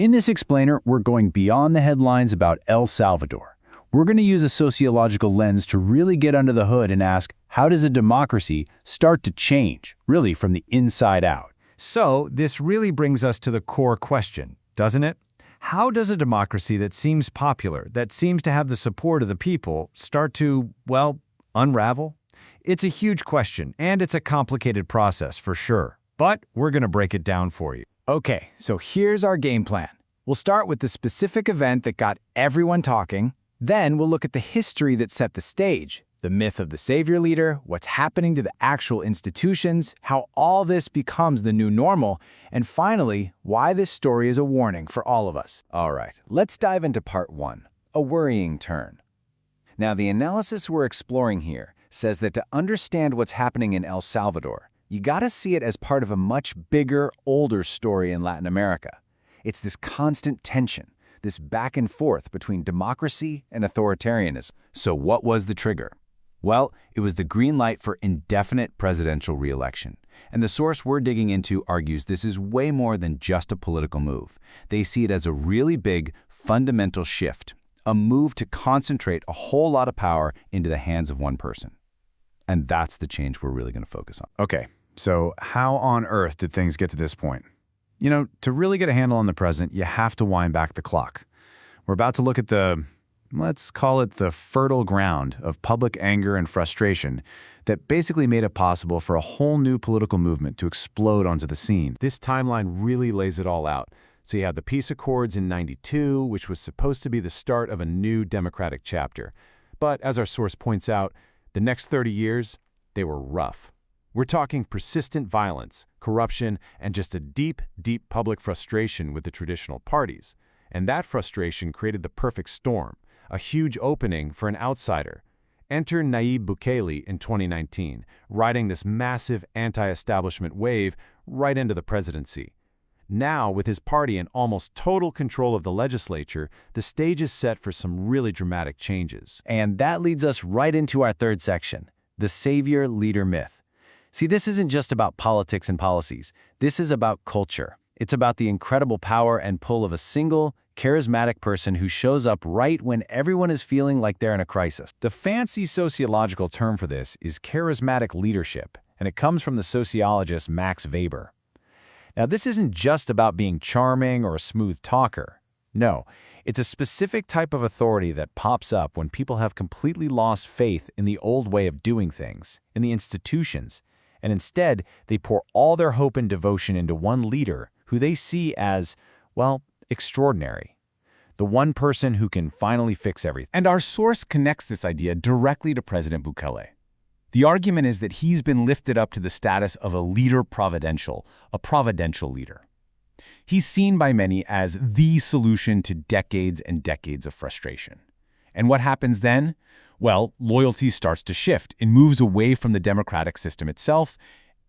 In this explainer, we're going beyond the headlines about El Salvador. We're going to use a sociological lens to really get under the hood and ask, how does a democracy start to change, really from the inside out? So, this really brings us to the core question, doesn't it? How does a democracy that seems popular, that seems to have the support of the people, start to, well, unravel? It's a huge question, and it's a complicated process for sure. But we're going to break it down for you. Okay, so here's our game plan. We'll start with the specific event that got everyone talking. Then we'll look at the history that set the stage, the myth of the savior leader, what's happening to the actual institutions, how all this becomes the new normal, and finally, why this story is a warning for all of us. All right, let's dive into part 1, a worrying turn. Now, the analysis we're exploring here says that to understand what's happening in El Salvador, you gotta see it as part of a much bigger, older story in Latin America. It's this constant tension, this back and forth between democracy and authoritarianism. So what was the trigger? Well, it was the green light for indefinite presidential reelection. And the source we're digging into argues this is way more than just a political move. They see it as a really big, fundamental shift, a move to concentrate a whole lot of power into the hands of one person. And that's the change we're really going to focus on. Okay, so how on earth did things get to this point? You know, to really get a handle on the present, you have to wind back the clock. We're about to look at let's call it the fertile ground of public anger and frustration that basically made it possible for a whole new political movement to explode onto the scene. This timeline really lays it all out. So you have the peace accords in '92, which was supposed to be the start of a new democratic chapter. But as our source points out, the next 30 years, they were rough. We're talking persistent violence, corruption, and just a deep, deep public frustration with the traditional parties. And that frustration created the perfect storm, a huge opening for an outsider. Enter Nayib Bukele in 2019, riding this massive anti-establishment wave right into the presidency. Now, with his party in almost total control of the legislature, the stage is set for some really dramatic changes. And that leads us right into our third section, the savior-leader myth. See, this isn't just about politics and policies. This is about culture. It's about the incredible power and pull of a single, charismatic person who shows up right when everyone is feeling like they're in a crisis. The fancy sociological term for this is charismatic leadership, and it comes from the sociologist Max Weber. Now, this isn't just about being charming or a smooth talker. No, it's a specific type of authority that pops up when people have completely lost faith in the old way of doing things, in the institutions, and instead they pour all their hope and devotion into one leader who they see as, well, extraordinary. The one person who can finally fix everything. And our source connects this idea directly to President Bukele. The argument is that he's been lifted up to the status of a leader providential, a providential leader. He's seen by many as the solution to decades and decades of frustration. And what happens then? Well, loyalty starts to shift and moves away from the democratic system itself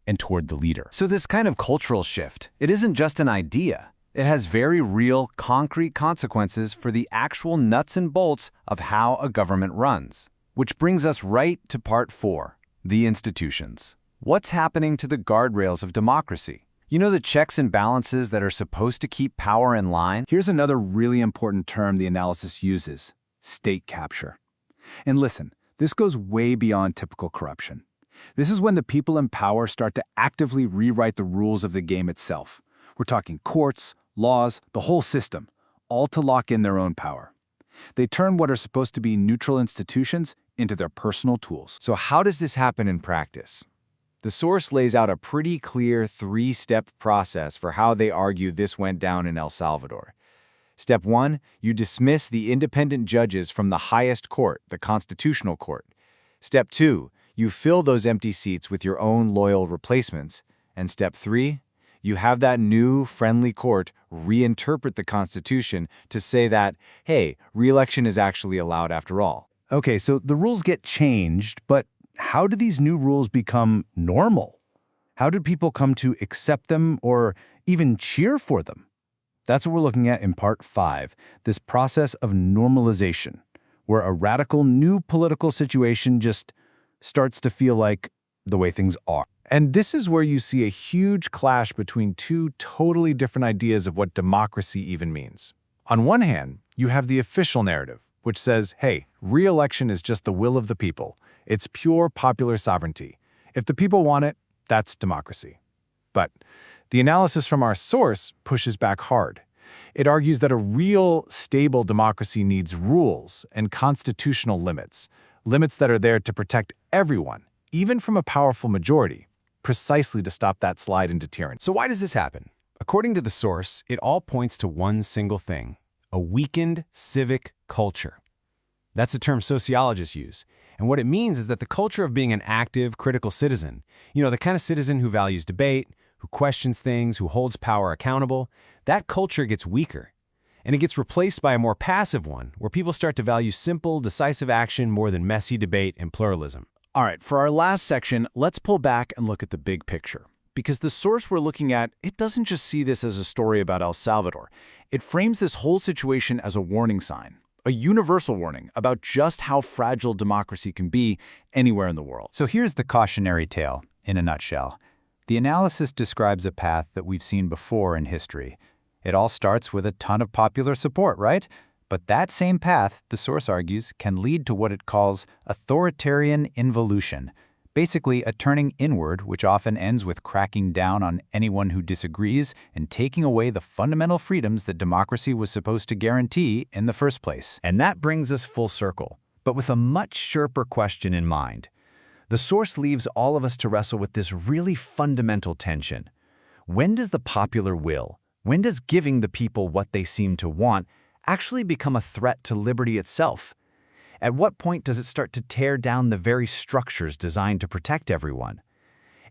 and toward the leader. So this kind of cultural shift, it isn't just an idea. It has very real, concrete consequences for the actual nuts and bolts of how a government runs. Which brings us right to part 4, the institutions. What's happening to the guardrails of democracy? You know, the checks and balances that are supposed to keep power in line? Here's another really important term the analysis uses: state capture. And listen, this goes way beyond typical corruption. This is when the people in power start to actively rewrite the rules of the game itself. We're talking courts, laws, the whole system, all to lock in their own power. They turn what are supposed to be neutral institutions into their personal tools. So how does this happen in practice? The source lays out a pretty clear 3-step process for how they argue this went down in El Salvador. Step 1, you dismiss the independent judges from the highest court, the constitutional court. Step 2, you fill those empty seats with your own loyal replacements. And step 3, you have that new, friendly court reinterpret the Constitution to say that, hey, re-election is actually allowed after all. Okay, so the rules get changed, but how do these new rules become normal? How did people come to accept them or even cheer for them? That's what we're looking at in part 5, this process of normalization, where a radical new political situation just starts to feel like the way things are. And this is where you see a huge clash between two totally different ideas of what democracy even means. On one hand, you have the official narrative, which says, hey, re-election is just the will of the people. It's pure popular sovereignty. If the people want it, that's democracy. But the analysis from our source pushes back hard. It argues that a real, stable democracy needs rules and constitutional limits, limits that are there to protect everyone, even from a powerful majority, precisely to stop that slide into tyranny. So why does this happen? According to the source, it all points to one single thing: a weakened civic culture. That's a term sociologists use. And what it means is that the culture of being an active, critical citizen, the kind of citizen who values debate, who questions things, who holds power accountable, that culture gets weaker. And it gets replaced by a more passive one, where people start to value simple, decisive action more than messy debate and pluralism. All right, for our last section, let's pull back and look at the big picture. Because the source we're looking at, it doesn't just see this as a story about El Salvador. It frames this whole situation as a warning sign, a universal warning about just how fragile democracy can be anywhere in the world. So here's the cautionary tale in a nutshell. The analysis describes a path that we've seen before in history. It all starts with a ton of popular support, right? But that same path, the source argues, can lead to what it calls authoritarian involution, basically a turning inward which often ends with cracking down on anyone who disagrees and taking away the fundamental freedoms that democracy was supposed to guarantee in the first place. And that brings us full circle, but with a much sharper question in mind. The source leaves all of us to wrestle with this really fundamental tension. When does the popular will, when does giving the people what they seem to want actually become a threat to liberty itself? At what point does it start to tear down the very structures designed to protect everyone?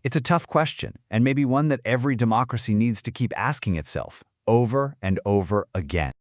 It's a tough question, and maybe one that every democracy needs to keep asking itself over and over again.